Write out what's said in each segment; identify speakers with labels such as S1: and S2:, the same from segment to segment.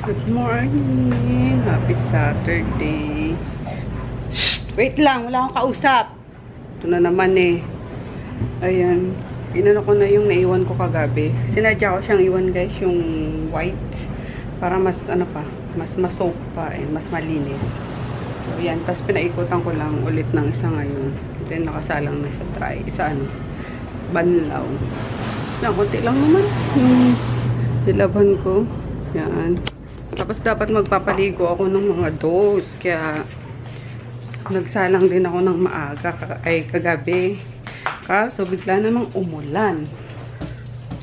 S1: Good morning! Happy Saturday! Wait lang, wala akong kausap. Ito na naman eh. Ayan. Inano ko na yung naiwan ko kagabi. Sinadya ko siyang iwan guys, yung white. Para mas ano pa, mas soap pa and mas malinis. So ayan, tapos pinaikutan ko lang ulit ng isa ngayon. Then nakasalang na sa dry. Isa ano, banlaw. Na, konti lang naman. Yung dilaban ko. Yan. Tapos dapat magpapaligo ako ng mga dos. Kaya nagsalang din ako ng maaga kagabi. Kaso bigla namang umulan.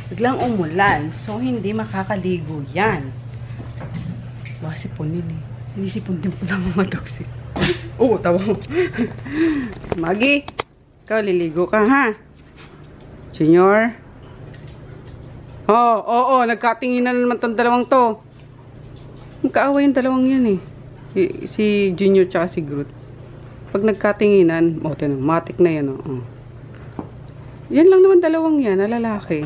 S1: Biglang umulan. So hindi makakaligo yan. Baka sipunin eh. Hindi sipon din pala mga dogs eh. Oo, tawa mo. Maggie, ikaw liligo ka ha? Junior? Oo, nagkatinginan naman tong dalawang to. Magkaaway yung dalawang yan eh. Si Junior tsaka si Groot. Pag nagkatinginan, matik na yan oh. Yan lang naman dalawang yan, na lalaki.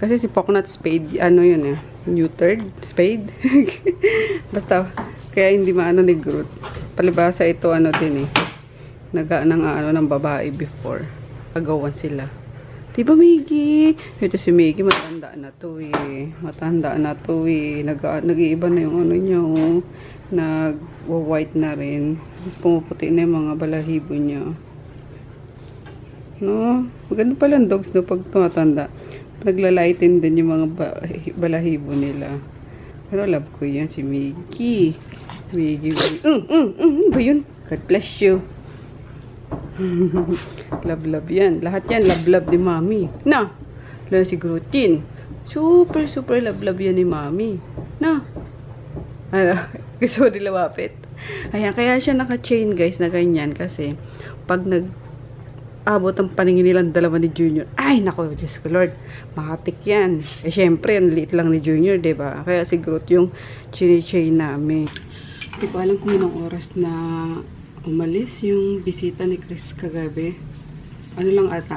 S1: Kasi si Poknut Spade, ano yun eh. New third Spade. Basta, kaya hindi maano ni Groot. Palibasa ito ano din eh. Ano ng babae before. Agawan sila. Diba, Miggy? Ito si Miggy, matanda na to eh. Matanda na to eh. Nag-iiba na yung ano niya oh. Nag-white na rin. Pumuputi na yung mga balahibo niya. No? Maganda pala ang dogs no pag tumatanda. Naglalighten din yung mga balahibo nila. Pero love ko yan si Miggy. Miggy. Ba yun? God bless you. Love yan. Lahat yan love ni Mami. Na. Lalo si Grootin. Super love yan ni Mami. Na. Gusto mo dilawapit. Ayan. Kaya siya naka-chain guys na ganyan. Kasi pag abot ang paningin nilang dalawa ni Junior. Ay, nako, Diyos ko Lord. Makatik yan. Eh, syempre, ang liit lang ni Junior, diba? Kaya si Groot yung chini-chain namin. Hindi ko alam kung anong oras na umalis yung bisita ni Chris kagabi. Ano lang ata,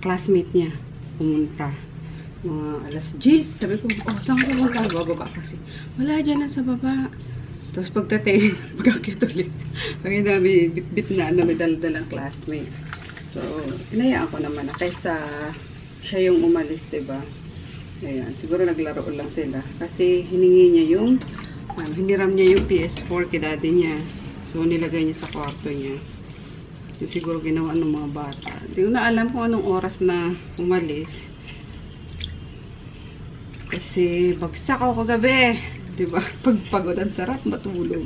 S1: classmate niya pumunta. Mga alas 10. Sabi ko, saan ko pumunta? Bababa kasi. Wala dyan lang sa baba. Tapos pagdating, magkakit ulit. Kaya dami, bit na may daladalang classmate. So, inayaan ko naman na kaysa siya yung umalis, diba? Ayan, siguro naglaro lang sila. Kasi hiningi niya yung, hiniram niya yung PS4 kay daddy niya. So, nilagay niya sa kwarto niya. Yung siguro ginawa ng mga bata. Hindi ko na alam kung anong oras na umalis. Kasi bagsak ako kagabi. Diba? Pagpagod ang sarap matulog.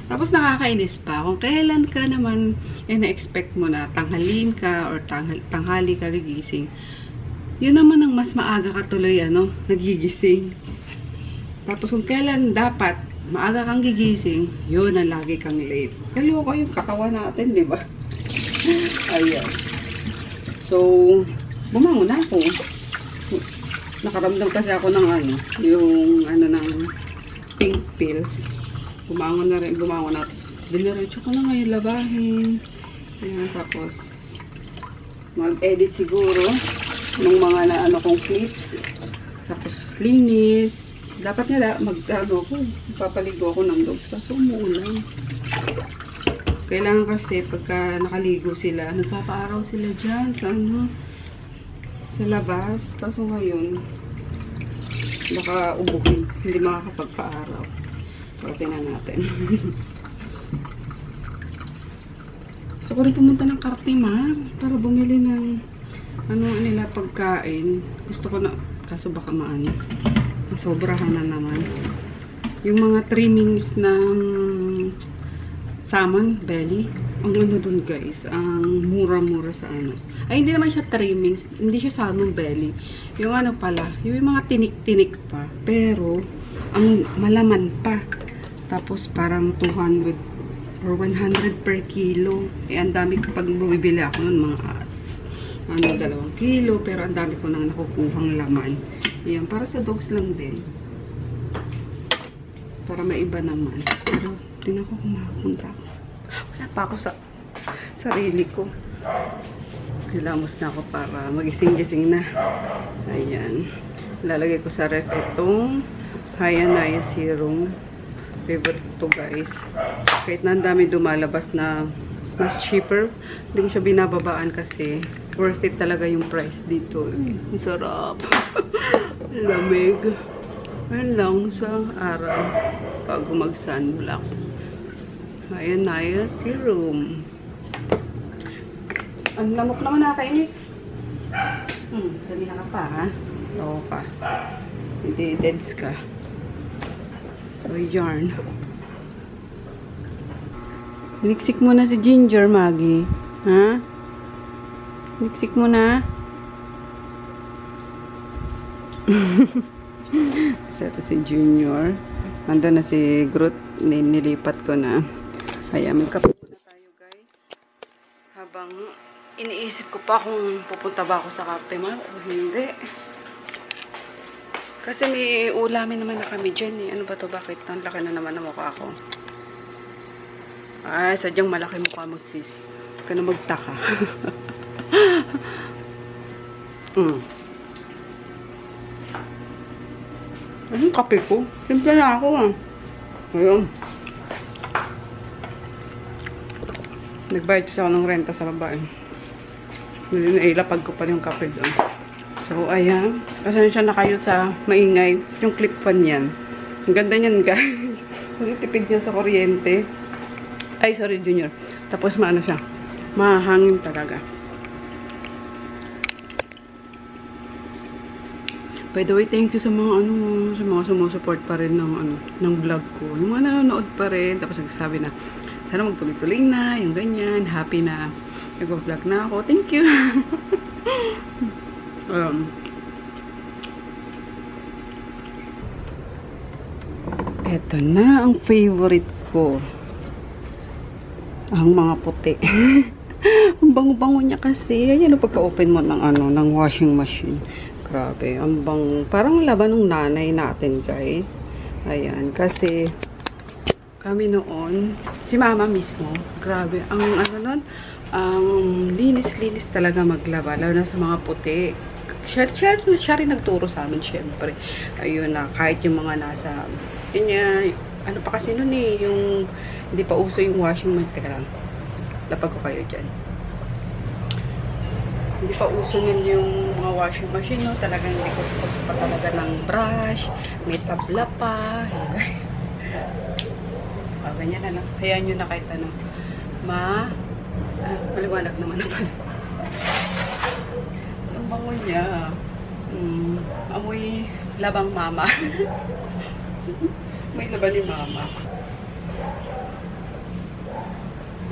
S1: Tapos nakakainis pa. Kung kailan ka naman na-expect mo na tanghalin ka or tanghali ka gigising. Yun naman ang mas maaga ka tuloy nagigising. Tapos kung kailan dapat maaga kang gigising, yun ang lagi kang late. Kaloko yung katawan natin, di ba? Ayan. So, bumangon na ako. Nakaramdam kasi ako ng yung ng pink pills. Bumangon na. Tapos, diniretso ko na ngayon labahin. Ayan, tapos, mag-edit siguro ng mga kong clips. Tapos, linis. Dapat nga papaligo ako ng dogs kasi umuulan. Kailangan kasi pagka nakaligo sila, nagpapaaraw sila dyan sa sa labas. Kaso ngayon, baka ubuhin. Hindi makakapagpaaraw. So, tingnan natin. Gusto ko rin pumunta ng Cartimar para bumili ng nila pagkain. Gusto ko na, kaso baka sobrahan na naman. Yung mga trimmings ng salmon belly, ang dun guys, ang mura-mura sa Ay, hindi naman siya trimmings, hindi siya salmon belly. Yung pala, yung mga tinik-tinik pa, pero ang malaman pa. Tapos parang 200 or 100 per kilo. Eh, ang dami ko pag bumibili ako nun, mga 2 kilo, pero ang dami ko nang nakukuhang laman. Yan, para sa dogs lang din. Para maiba naman. Pero, tingnan ko kung makapunta ako. Wala pa ako sa sarili ko. Kilamos na ako para magising-gising na. Ayan. lalagay ko sa ref itong Hayanaya serum. Favorite to guys. Kahit na ang dami dumalabas na mas cheaper, hindi ko siya binababaan kasi worth it talaga yung price dito. Ang sarap. Lamig. Ayun lang sa araw bago mag-sunblock. Hayanaya serum. Ang lamok naman nakakainis. Kanina ka pa ha. Oo ka. Hindi deads ka. So, yarn. Niksik mo na si Ginger, Maggie. Ha? Niksik mo na. Ito si Junior. Nandun na si Groot. Nilipat ko na. Kaya magkape na tayo, guys. Habang iniisip ko pa kung pupunta ba ako sa Cafe Mall o hindi. Kasi may ulamin naman na kami dyan eh. Ano ba to? Bakit? Ang laki na naman ang mukha ko. Ay, sadyang malaki mukha mo, sis. Huwag ka na magtaka. Anong kape ko? Simple na ako ah. Ayun. Nagbayad kasi ako ng renta sa babae. Nailapag ko pa yung kape doon. So, ayan. Pasensya na kayo sa maingay. Yung clip fan yan. Ang ganda niyan, guys. Kasi tipid niya sa kuryente. Ay, sorry, Junior. Tapos, maano siya. Mahangin talaga. By the way, thank you sa mga sa mga sumusupport pa rin ng vlog ko. Yung mga nanonood pa rin. Tapos, nagsasabi na, sana magtuloy-tuloy na, yung ganyan. Happy na nag-vlog na ako. Thank you. Eto na ang favorite ko. Ang mga puti. Ang bango-bango niya kasi. Ayan, pagka-open mo ng washing machine. Grabe, ang bang, parang laban ng nanay natin, guys. Ayan, kasi kami noon, si mama mismo, grabe, ang ang linis-linis talaga maglaba, lalo na sa mga puti. Siya rin nagturo sa amin, syempre. Ayun na, kahit yung mga nasa, yun nga, ano pa kasi nun eh, yung, hindi pa uso yung washing machine. Teka lang, lapag ko kayo dyan. Hindi pa uso nun yung mga washing machine, no? Talagang likos-kos pa talaga ng brush, may tabla pa, ganyan na lang. Hayaan nyo na kahit ano. Maliwanag naman. Ang bango niya. Amoy labang mama. May laban ni mama.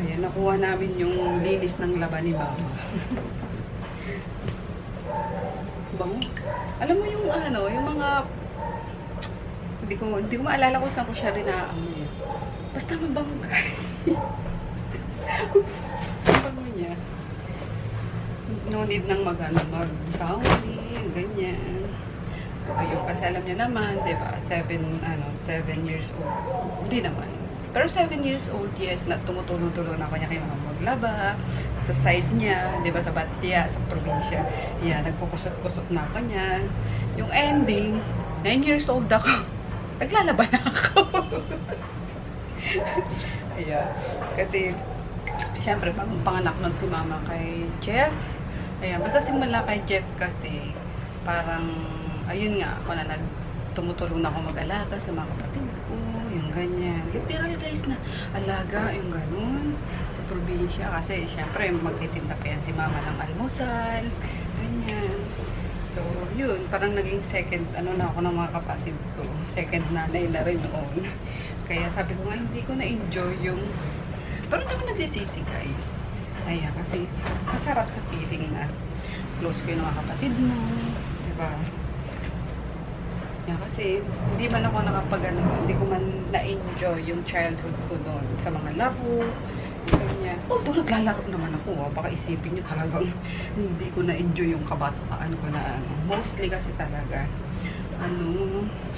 S1: Ayan, nakuha namin yung linis ng laban ni mama. Bango. Alam mo yung yung mga hindi ko maalala kung saan ko siya rin naamoy. Basta mabango, guys. Mabango niya. No need nang mag-brownie, ganyan. So, ayun, kasi alam niya naman, diba, 7 years old. Hindi naman. Pero 7 years old, yes, na tumutulong-tulong na ako niya kay mga maglaba, sa side niya, diba, sa Batya, sa probinsya. Yan, nagpukusot-kusot na ako niyan. Yung ending, 9 years old ako. Naglalaba na ako. Ayan. Kasi, syempre, panganak nun si mama kay Jeff. Ayan, basta simula kay Jeff kasi, parang, ayun nga, ako na tumutulong na ako mag-alaga sa mga kapatid ko, yung ganyan. Literal, guys, na alaga, yung ganun, sa probinsya. Kasi, syempre, magtitinda pa yan si mama ng almusal, ganyan. So, yun, parang naging second, na ako ng mga kapatid ko. Second nanay na rin noon. Kaya sabi ko nga, hindi ko na-enjoy yung, pero naman nagsisisi, guys. Ayan, kasi masarap sa feeling na close ko yung mga kapatid mo, diba? Yan, kasi hindi man ako hindi ko man na-enjoy yung childhood ko noon sa mga laro, ganyan. Although naglalaro naman ako, baka isipin nyo talagang hindi ko na-enjoy yung kabataan ko na mostly kasi talaga,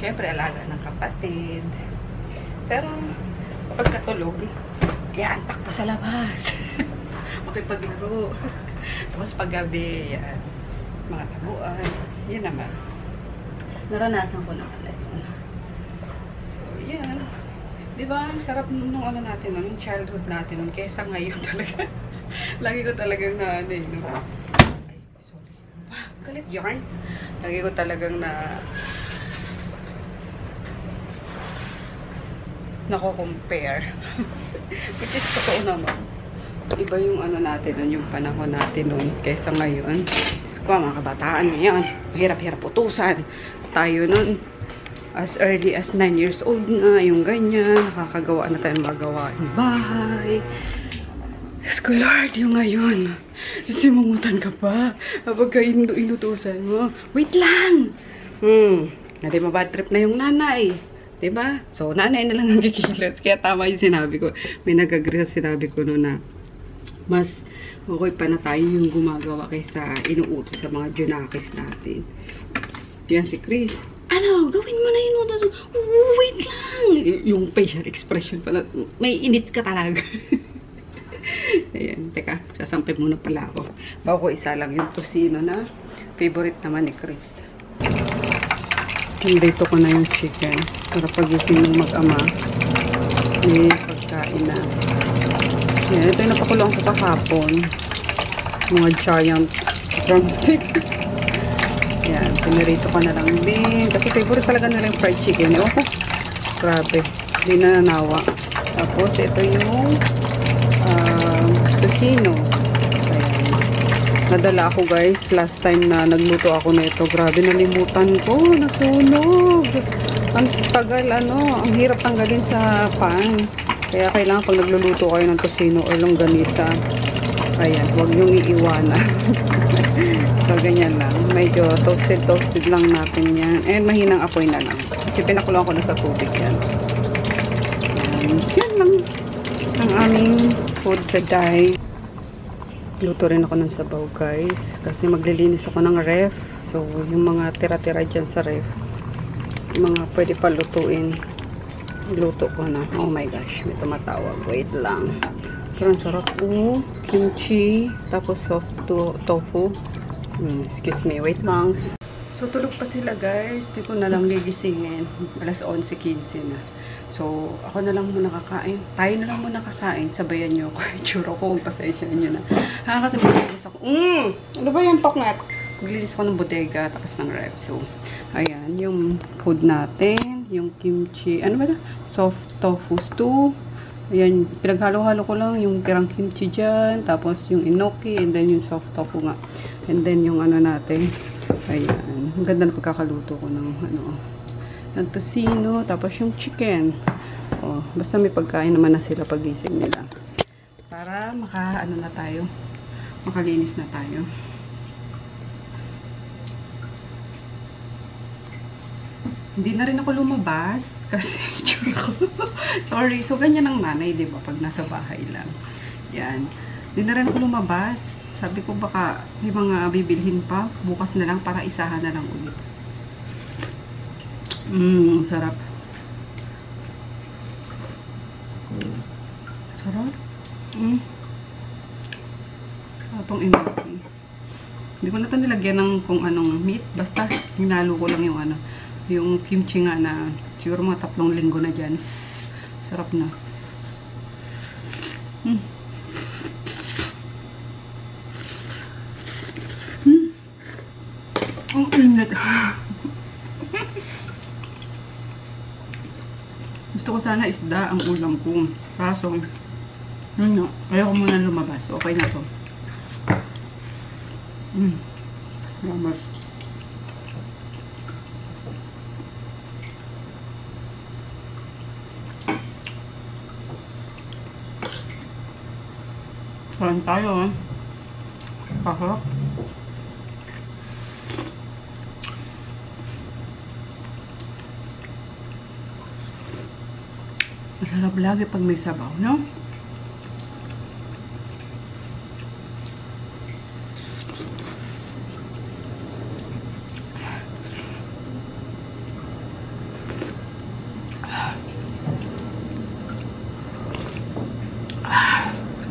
S1: syempre alaga ng kapatid. Pero, pagkatulog, yan, takbo sa labas. Naranasan ko na pala yun. So, yan. Diba, ang sarap nung ano natin, nung childhood natin, nung kesa ngayon talaga. Lagi ko talagang na, ano eh, no? Ay, sorry. Galit yarn. Lagi ko talagang nako-compare. Which is totoo naman. Iba yung ano natin nun, yung panahon natin nun, kesa ngayon. Ko, mga kabataan ngayon, mahirap-hirap utusan. Tayo nun, as early as 9 years old nga, yung ganyan, nakakagawa na tayo magawa ng bahay. Diyos ko, Lord, yung ngayon, simungutan ka pa, kapag inutusan mo, wait lang! Hindi mabad trip na yung nanay. Diba? So, nanay na lang ang kikilos. Kaya tama yung sinabi ko. May nag-agree sa sinabi ko no na mas okay pa na tayo yung gumagawa kaysa inuutos sa mga junakis natin. Yan si Chris. Ano, gawin mo na inuutos. Wait lang! Yung facial expression pala. May init ka talaga. Ayan, teka. Sasampay muna pala ako. Bago isa lang yung tosino na favorite naman ni Chris. Dito ko na yung chicken. Para pagising ng mag-ama. May pagkain na. Yan, ito yung napakulong ko kahapon. Mga giant drumstick. Yan, pinarito ko na lang din. Kasi favorite talaga nila yung fried chicken. Oh, grabe. Hindi na nanawa. Tapos, ito yung tocino. Nadala ako guys, last time na nagluto ako na ito. Grabe, nalimutan ko, nasunog. Ang tagal, ang hirap tanggalin sa pan. Kaya kailangan pag nagluluto kayo ng tocino or longganisa, ayan, huwag niyong iiwanan. So, ganyan lang. Medyo toasted lang natin yan. And mahinang apoy na lang. Kasi pinakulang ko na sa tubig yan. Yan lang ang aming food today. Luto rin ako ng sabaw guys. Kasi maglilinis ako ng ref. So, yung mga tira-tira dyan sa ref, mga pwede pa lutuin. Luto ko na. Oh my gosh, may tumatawag. Wait lang. Pero ang sarap po. Kimchi. Tapos soft tofu. Excuse me. Wait lang. So, tulog pa sila guys. Di ko na lang gigisingin. Alas 11:15 na. So, ako na lang muna kakain. Tayo na lang muna kakain. Sabayan nyo ako. Tsura ko. Huwag pasensyahan nyo na. Kasi maglinis ako. Ano ba yan, paknat? Maglinis ako ng bodega. Tapos ng ref. So, ayan. Yung food natin. Yung kimchi. Ano ba na? Soft tofu stew. Ayan. Pinaghalo-halo ko lang yung pirang kimchi dyan. Tapos yung enoki. And then yung soft tofu nga. And then yung ano natin. Ayan. Ang ganda na pagkakaluto ko ng ng tocino, tapos yung chicken. Oh, basta may pagkain naman na sila pagising nila. Para na tayo. Makalinis na tayo. Hindi na rin ako lumabas kasi sorry. So, ganyan ang nanay, di ba? Pag nasa bahay lang. Yan. Hindi na rin ako lumabas. Sabi ko baka may mga bibilhin pa. Bukas na lang para isahan na lang ulit. Sarap. Sarap. Itong enoki. Hindi ko na ito nilagyan ng kung anong meat. Basta, hinalo ko lang yung yung kimchi nga na siguro mga 3 linggo na dyan. Sarap na. Ang init. Gusto ko sana isda ang ulam ko. Kaso, ayaw ko muna lumabas. Okay na to. Salamat. Kain tayo, Pasok. Masarap lagi pag may sabaw, no?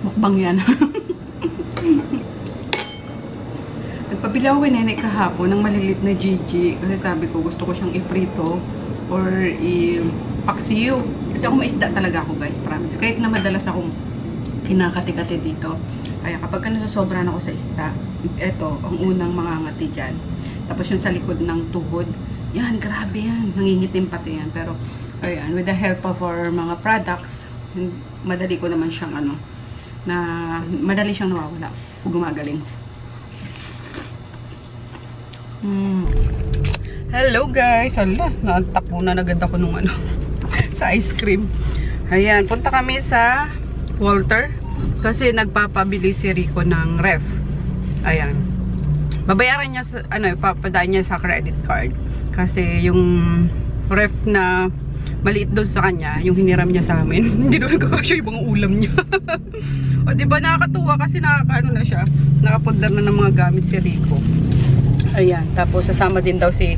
S1: Mukbang yan. Nagpabili Bumili ako kay Nene kahapon ng malilit na Gigi. Kasi sabi ko, gusto ko siyang iprito or i-paksiyo. Kasi ako maisda talaga ako, guys, promise. Kahit na madalas akong kinakati-kati dito. Kaya kapag nasasobran ako sa isda, ito, ang unang mangangati dyan. Tapos yung sa likod ng tuhod, yan, grabe yan. Nangingitim pati yan. Pero, ayan, with the help of our mga products, madali ko naman siyang madali siyang nawawala. Gumagaling. Hello guys! Hala, natapunan agad ako nung sa ice cream. Ayan, punta kami sa Walter kasi nagpapabili si Rico ng ref. Ayan. Babayaran niya sa, papadaan niya sa credit card. Kasi yung ref na maliit doon sa kanya, yung hiniram niya sa amin, hindi doon nagkakasya yung mga ulam niya. O diba nakakatuwa kasi na siya, nakapundar na ng mga gamit si Rico. Ayan, tapos sasama din daw si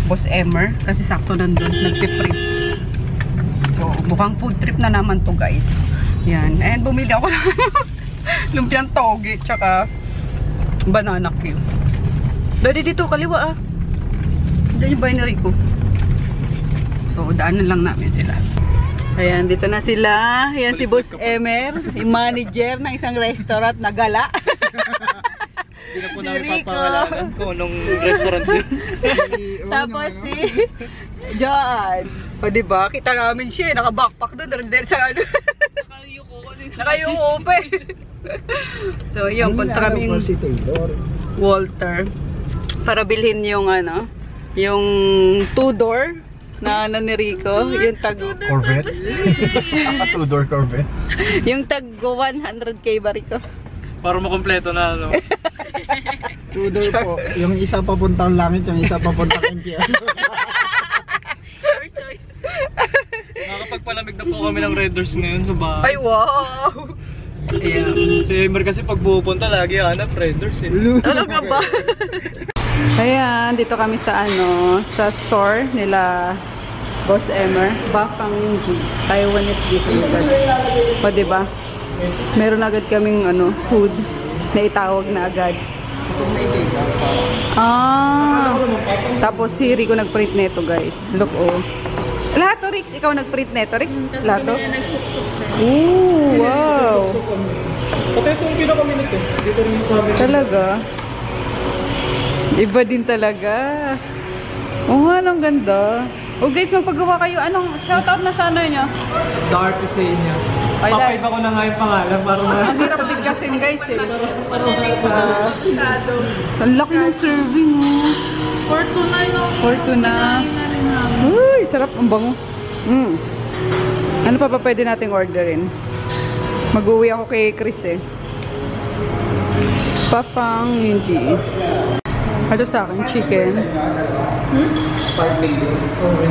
S1: Boss Emer kasi sakto nandun, nagpiprint. So, mukhang food trip na naman to guys. Yan, and bumili ako ng lumpiang toge, tsaka banana cue. Dali dito, kaliwa Diyan yung bahay ni Rico. So, daanan lang namin sila. Ayan, dito na sila. Ayan si Boss Emer, yung manager ng isang restaurant na gala.
S2: Hindi na po namin papangalanan ko nung restaurant yun.
S1: Tapos si John. O diba, kita namin siya, naka-backpack doon. Nakayuko pa eh. So yun, punta kami yung Walter para bilhin yung yung two-door na ni Rico. Yung tag
S2: Corvette? Two-door Corvette?
S1: Yung tag 100K ba Rico?
S2: Para makompleto na
S3: Two-door po. Yung isa papuntang langit, yung isa papuntang impyerno.
S2: Your choice. Nakakapagpalamig na po kami ng Red Doors ngayon sa bahay.
S1: Ay, wow!
S2: Ayan. Si Emer kasi pag pupunta lagi hanap Red Doors eh.
S1: Talaga ba? Ayan, dito kami sa sa store nila Boss Emer. Bafang Yunji. Taiwanese beef noodles. O diba? Meron agad kaming food na itawag na agad. Tapos si Rico nag-print neto guys. Look Lahat to Rix, ikaw nag-print neto Rix? Lahat to? Ooh, wow.
S2: Pati itong pinakaminit eh. Dito rin sa amin.
S1: Talaga? Iba din talaga. Oo nga, ang ganda. Oh guys, magpagawa kayo. Anong shoutout na sa niya?
S2: Dark Isenias. Papaiba ko na nga yung pangalan para
S1: Ang hirap bigkasin guys eh. Ang laki ng serving
S4: For tonight, no?
S1: For tuna. Uy, sarap. Ang bango. Ano pa pwede nating orderin? Mag-uwi ako kay Chris eh. Papang Yunji. Ano sa akin? Chicken.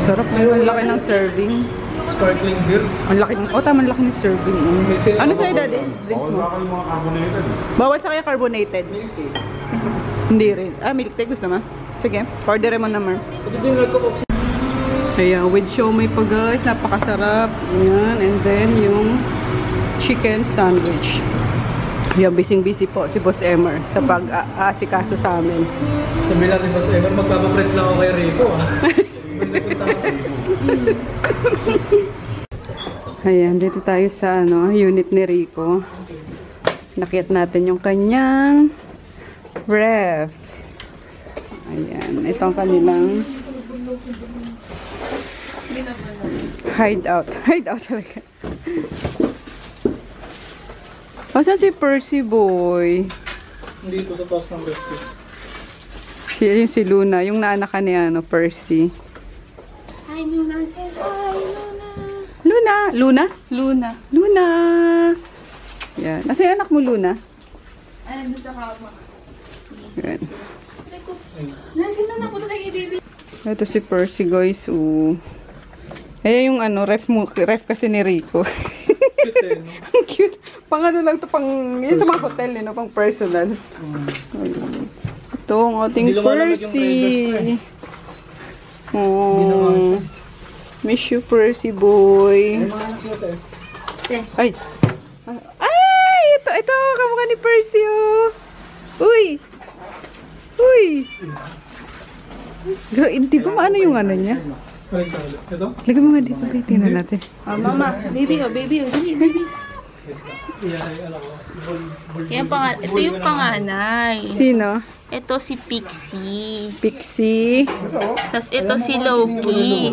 S1: Sarap. Ang laki ng serving.
S2: Sparkling beer.
S1: Ang laki ng... tama, ang laki ng serving. Ano sa'yo, daddy? Drinks mo? Bawal sa kaya carbonated? Hindi rin. Milk tea. Gusto mo? Sige. Order mo naman. Ayan, with siomai pa guys. Napakasarap. Ayan. And then, yung chicken sandwich. Ayan, busy po si Boss Emer sa pag-aasikaso sa amin.
S2: Sabi natin Boss Emer, magpapaprint lang ako kay Rico
S1: Ayan, dito tayo sa unit ni Rico. Nakita natin yung kanyang ref. Ayan, ito ang kanilang hideout. Hideout talaga. Asan si Percy boy?
S2: Dito sa taas ng rescue.
S1: Yung si Luna, yung naanakan ni Percy.
S4: Hi, Luna. Say hi,
S1: Luna!
S4: Luna.
S1: Luna? Luna. Luna! Yan. Asa yung anak mo, Luna?
S4: Ay, doon sa kama.
S1: Yan.
S4: Nandun na napunta kay baby.
S1: Ito si Percy, guys. Ayan yung ref kasi ni Rico. Ang cute. Pang lang to, yun sa mga hotel, pang personal. Ito ang ating Percy. Miss you, Percy boy. Ay! Ay! Ito, kamukha ni Percy, oh. Uy! Uy! Di ba maano yung ano niya?
S3: Ito?
S1: Lagyan mo nga dito. Tingnan natin.
S4: Mama, baby, baby, dali, baby. Ito yung panganay.
S1: Sino?
S4: Ito si Pixie.
S1: Pixie.
S4: Tapos ito si Loki.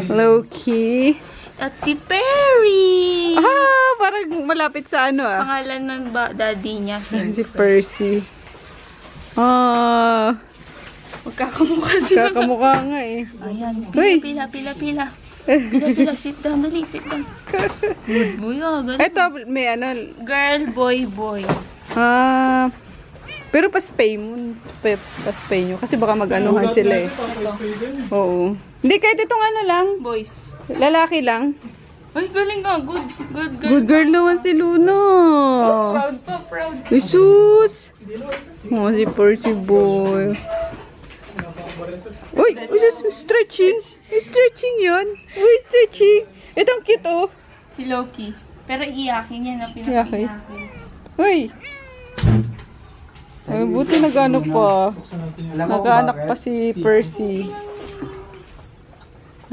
S1: Loki.
S4: At si Perry.
S1: Ah, parang malapit sa ano ah.
S4: Pangalan ng daddy niya.
S1: Si Percy. Ah,
S4: Magkakamukha sila.
S1: kakamukha nga eh.
S4: Ayan.
S1: Uy.
S4: Pila. Pila. Sit down, dali. Sit down. Good boy, galing.
S1: Ito, may ano.
S4: Girl, boy.
S1: Ah, pero pa-spay mo. Pa-spay nyo. Kasi baka mag-anuhan sila eh. Oo. Hindi, kahit itong ano lang.
S4: Boys.
S1: Lalaki lang.
S4: Ay, galing nga. Good girl.
S1: Good girl naman si Luna.
S4: Proud.
S1: Jesus! Oh, si Percy boy. Uy! Stretching! Stretching yun! Uy, stretching! Itong cute oh!
S4: Si Loki. Pero iyakin niya na
S1: Iyakin.
S4: pinaka-iyakin.
S1: Uy! Ay, buti nag-ano pa. Nag-anak pa si Percy.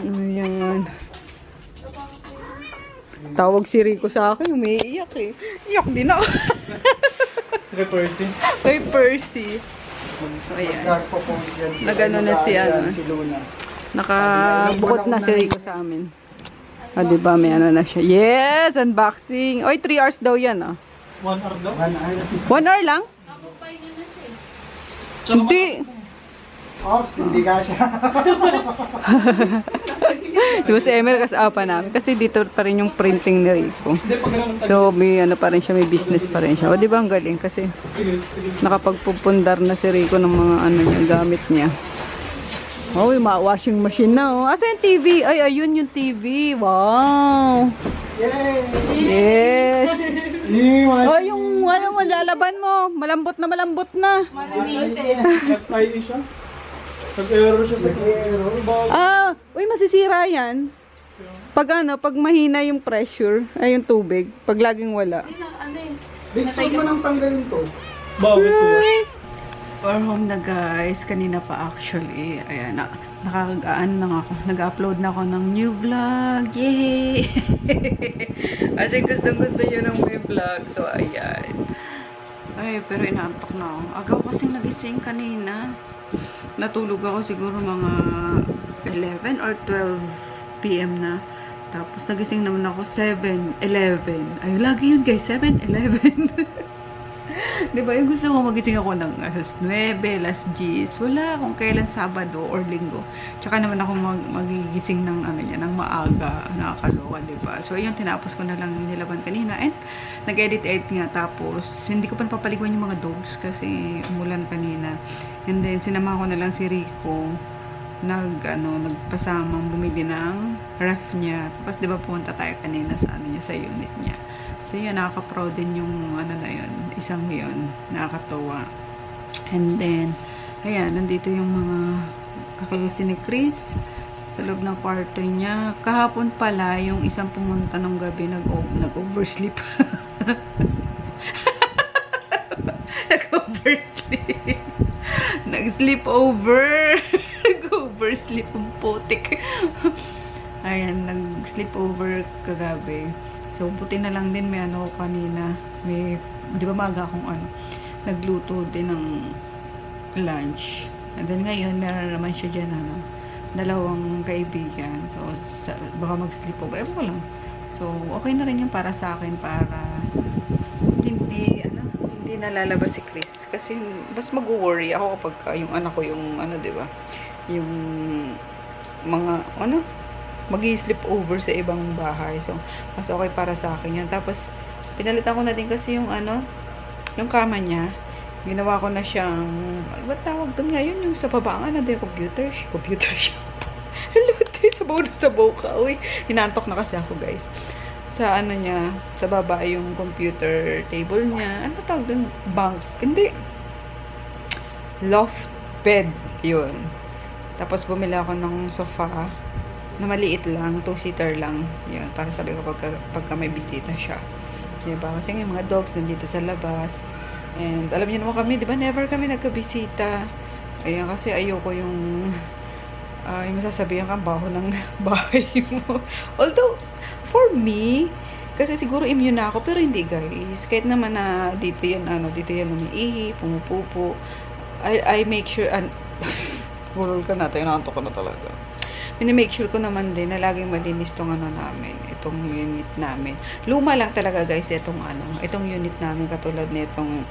S1: Ayan. Tawag si Rico sa akin, umiiyak eh. Iyak din ako.
S2: Sige, Percy.
S1: Uy, Percy. Ayan. Nag-ano na si ano.
S3: Si Luna.
S1: Nakabukot na si Rico sa amin. Ah, diba? May ano na siya. Yes! Unboxing. Oy, 3 hours daw yan ah.
S2: 1 hour daw?
S1: 1 hour lang? Hindi.
S3: Ops, hindi ka siya.
S1: Diba si Emer kasama namin. Kasi dito pa rin yung printing ni Rico. So, may ano pa rin siya, may business pa rin siya. O, diba ang galing? Kasi nakapagpupundar na si Rico ng mga ano niya, gamit niya. Oh, yung mga washing machine na. Oh. Asa yung TV? Ay, ayun yung TV. Wow. Yes. Oh, yung ano mo, lalaban mo. Malambot na.
S2: FIA siya? Nag-error siya sa
S1: Ah, uy, masisira yan. Pag ano, pag mahina yung pressure, ay yung tubig, pag laging wala.
S3: Big mo nang tanggalin to.
S2: Bakit po?
S1: We're home na guys. Kanina pa actually. Ayan, nakakagaan lang ako. Nag-upload na ako ng new vlog. Yay! Kasi gusto nyo ng may vlog. So, ayan. Ay, pero inaantok na ako. Agaw kasi nagising kanina. Natulog ako siguro mga 11 or 12 PM na. Tapos nagising naman ako 7:11. Ay, lagi yun guys, 7:11. Diba, yung gusto ko magising ako ng alas 9, alas 10. Wala kung kailan Sabado or Linggo. Tsaka naman ako magigising ng ano niya, ng maaga, nakakaloka, diba? So, yun, tinapos ko na lang yung nilaban kanina. And, nag-edit nga. Tapos, hindi ko pa napapaliguan yung mga dogs kasi umulan kanina. And then, sinama ko na lang si Rico. Nagpasamang bumili ng ref niya. Tapos, diba, pumunta tayo kanina sa ano niya, sa unit niya. So, yun, nakaka-proud din yung, ano na yun, isang yun, nakakatawa. And then, ayan, nandito yung mga kakayusin ni Chris sa loob ng kwarto niya. Kahapon pala, yung isang pumunta ng gabi, nag-oversleep. Nag-oversleep. Nag-sleep over. Nag-oversleep ang putik. Ayan, nag-sleep over kagabi. So, buti na lang din, may ano kanina, may, di ba maaga akong ano, nagluto din ng lunch. And then ngayon, meron naman siya dyan, ano, dalawang kaibigan. So, baka mag-sleep over. Ewan ko lang. So, okay na rin yung para sa akin, para hindi nalalabas si Chris. Kasi, mas mag-worry ako kapag yung anak ko, yung, ano, di ba, yung mga, ano, mag-i-sleep over sa ibang bahay. So, mas okay para sa akin yan. Tapos, pinalitan ko na din kasi yung ano, yung kama niya. Ginawa ko na siyang, ba't tawag doon ngayon? Yung sa baba nga na din, computer shop. Hello, sabaw ka. Uy, hinantok na kasi ako, guys. Sa ano niya, sa baba yung computer table niya. Ano tawag doon? Bunk. Hindi. Loft bed. Yun. Tapos, bumili ako ng sofa na maliit lang, 2-seater lang. Yan, para sabi ko pagka may bisita siya. Diba? Kasi yung mga dogs nandito sa labas. And alam niyo naman kami, diba, never kami nagkabisita. Ayan, kasi ayoko yung masasabihan kang baho ng bahay mo. Although, for me, kasi siguro immune na ako, pero hindi guys. Kahit naman na dito yan umiihi, pumupupo. I make sure, bulol ka na, tayo nakantok ko na talaga. Make sure ko naman din na laging malinis tong namin, itong unit namin. Luma lang talaga guys, itong unit namin, katulad nitong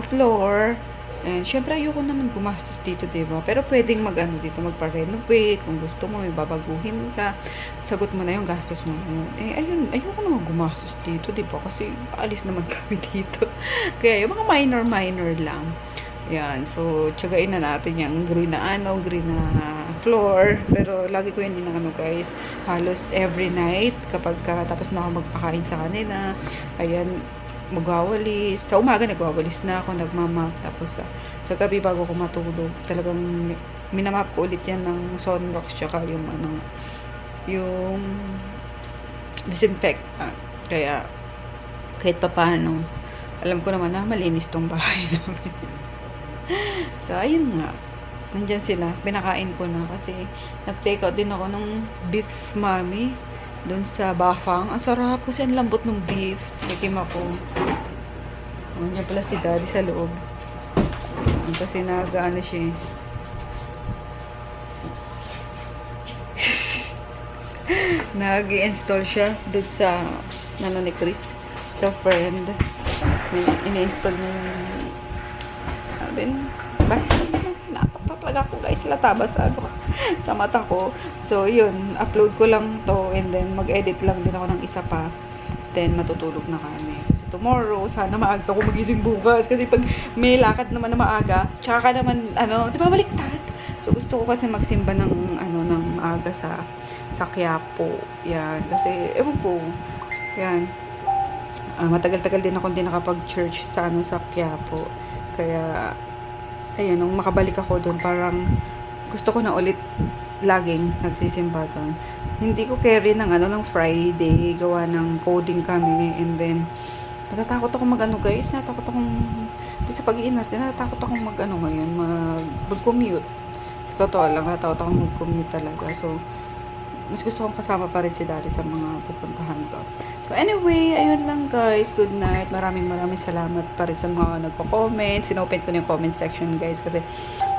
S1: floor. And syempre ayoko naman gumastos dito, diba? Pero pwedeng dito magpa-renovate kung gusto mo, may babaguhin ka. Sagot mo na yung gastos mo. Ayun, ayoko naman gumastos dito, diba? Kasi alis naman kami dito. Kaya yung mga minor lang. Yan, so tiyagain na natin yung green na floor. Pero lagi ko yan guys, halos every night kapag tapos na ako magpakain sa kanila. Ayan, magwawalis. Sa umaga nagwawalis na ako, nagmamap. Tapos sa gabi bago ko matulog, talagang minamap ko ulit yan ng Sunrox tsaka yung disinfectant. Kaya kahit pa paano, alam ko naman na malinis tong bahay namin. So ayun nga, nandyan sila, pinakain ko na kasi nag-take out din ako ng beef mami doon sa Bafang. Ang sarap kasi ang lambot ng beef. Tikim ako. Nandiyan pala si daddy sa loob. Kasi nag-ano siya. Nag-i-install siya doon sa ni Chris, sa friend. Ini-install niya yung basta talaga ako guys, latabas sa mata ko. So yun, upload ko lang to and then mag-edit lang din ako ng isa pa, then matutulog na kami. Kasi tomorrow, sana maaga ako magising bukas kasi pag may lakad naman na maaga, tsaka ka naman, di ba baliktad? So gusto ko kasi magsimba ng maaga sa Quiapo. Yan, kasi ewan ko, yan, matagal-tagal din ako hindi nakapag-church sa Quiapo. Kaya ayun, nung makabalik ako doon, parang gusto ko na ulit laging nagsisimba doon. Hindi ko carry ng Friday, gawa ng coding kami, and then natatakot ako guys, natatakot akong sa pag-iinarte, natatakot akong ngayon, mag-commute. Totoo lang, natatakot akong mag-commute talaga. So mas gusto kong kasama pa rin si Daddy sa mga pupuntahan ko. So anyway, ayun lang guys. Good night. Maraming salamat pa rin sa mga nagpo-comment. Sinopen ko na yung comment section guys kasi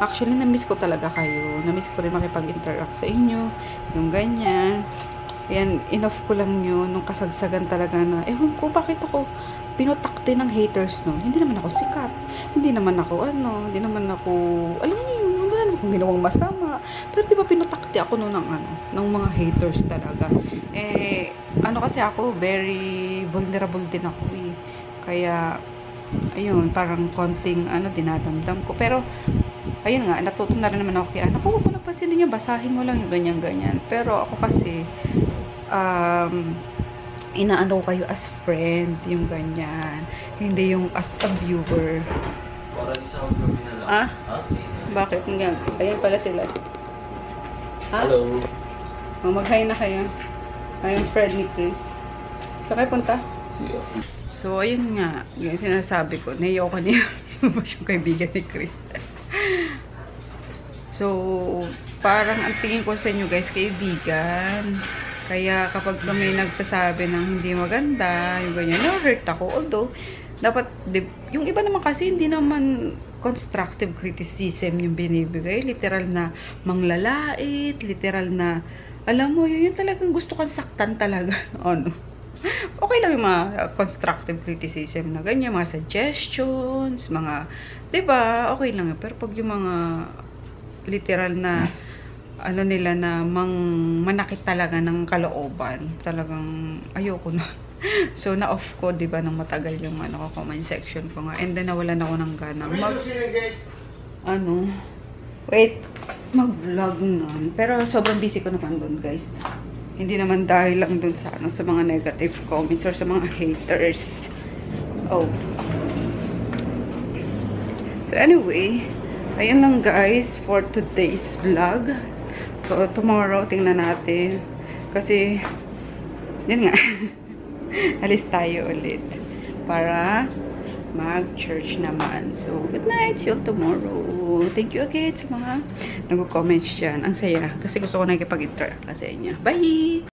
S1: actually na-miss ko talaga kayo. Na-miss ko rin makipag-interact sa inyo. Yung ganyan. Ayan, enough ko lang yun. Nung kasagsagan talaga na, ewan ko, bakit ako pinutakte ng haters no? Hindi naman ako sikat. Hindi naman ako alam niyo yun, wala naman akong ginawang masama. Pero diba pinutakte ako no ng mga haters talaga. Kasi ako, very vulnerable din ako eh. Kaya, ayun, parang konting dinadamdam ko. Pero, ayun nga, natuto na rin naman ako kaya, huwag mo napansin niya, basahin mo lang yung ganyan-ganyan. Pero ako kasi, inaano ko kayo as friend, yung ganyan. Hindi yung as a viewer.
S2: Para isang gabi na lang.
S1: Bakit? Ayan pala sila.
S2: Hello.
S1: Mag-hi na kayo. Ayun, friend ni Chris. So, kayo punta? So, ayun nga. Yung sinasabi ko, naiyaw ko niya yung kaibigan ni Chris. So, parang ang tingin ko sa inyo guys, kaibigan. Kaya kapag may nagsasabi ng hindi maganda, yung ganyan, na-hurt ako. Although, dapat, yung iba naman kasi hindi naman constructive criticism yung binibigay. Literal na manglalait, literal na, alam mo, yun talagang gusto kang saktan talaga. Okay lang yung mga constructive criticism na ganyan, mga suggestions, mga, diba, okay lang yun. Pero pag yung mga literal na, nila na manakit talaga ng kalooban, talagang ayoko na. So, na-off ko, diba, nang matagal yung comment section ko nga. And then, nawalan ako ng ganang mag-vlog nun. Pero, sobrang busy ko naman doon, guys. Hindi naman dahil lang doon sa, sa mga negative comments or sa mga haters. Oh. So, anyway, ayun lang, guys, for today's vlog. So, tomorrow, tingnan natin. Kasi, yun nga. Alis tayo ulit. Para mag-church naman. So, good night. See you all tomorrow. Thank you again sa mga nag-comments dyan. Ang saya. Kasi gusto ko nakikipag-interact sa inyo. Bye!